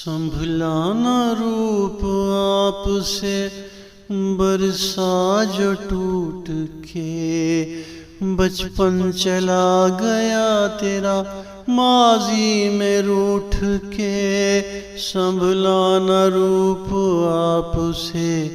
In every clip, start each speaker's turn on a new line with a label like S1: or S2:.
S1: संभला न रूप आप से बरसा जो टूट के। बचपन चला गया तेरा माजी में रूठ के। संभला न रूप आप से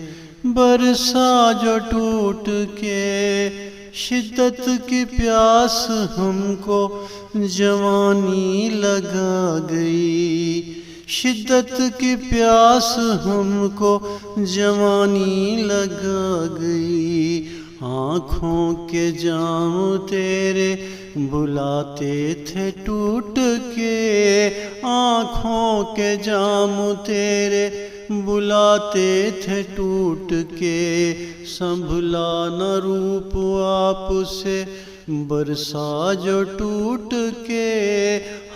S1: बरसा जो टूट के। शिद्दत की प्यास हमको जवानी लगा गई। शिद्दत की प्यास हमको जवानी लगा गई। आँखों के जाम तेरे बुलाते थे टूट के। आँखों के जाम तेरे बुलाते थे टूट के। संभला न रूप आप से बरसा जो टूट के।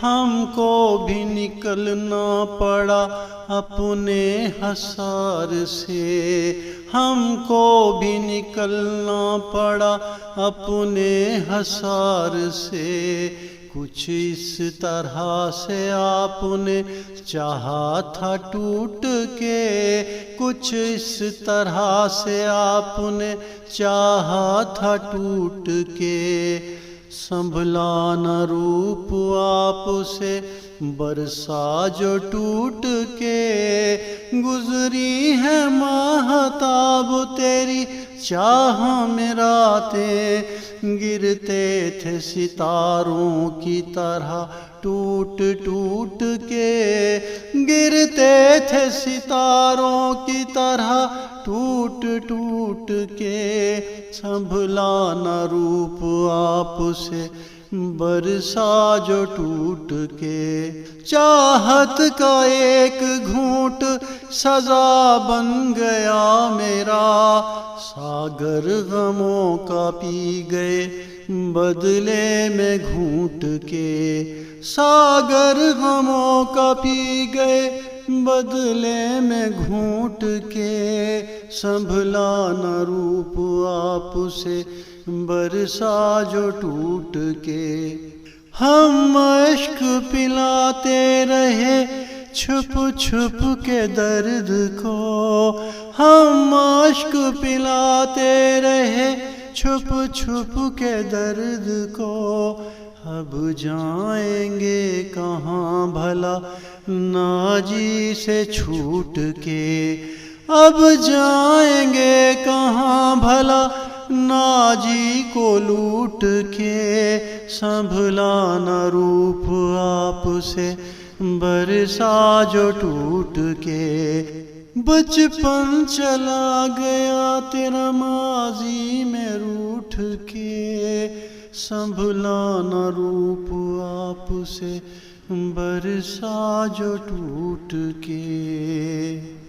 S1: हमको भी निकलना पड़ा अपने हसार से। हमको भी निकलना पड़ा अपने हसार से। कुछ इस तरह से आपने चाहा था टूट के। कुछ इस तरह से आपने चाहा था टूट के। संभला न रूप आप से बरसा जो टूट के। गुजरी है माहताब तेरी चाह में रातें। गिरते थे सितारों की तरह टूट टूट के। गिरते थे सितारों की तरह टूट टूट के। संभला न रूप आप से बरसा जो टूट के। चाहत का एक घूंट सजा बन गया मेरा। सागर गमों का पी गए बदले में घूंट के। सागर गमों का पी गए बदले में घूंट के। संभला न रूप आप से बरसा जो टूट के। हम अश्क पिलाते रहे छुप छुप के दर्द को। हम अश्क पिलाते रहे छुप छुप के दर्द को। अब जाएंगे कहाँ भला नाजी से छूट के। अब जाएंगे कहाँ भला नाजी को लूट के। संभला न रूप आप से बरसा जो टूट के। बचपन चला गया तेरा माजी में रूठ के। संभला न रूप आप से बरसा जो टूट के।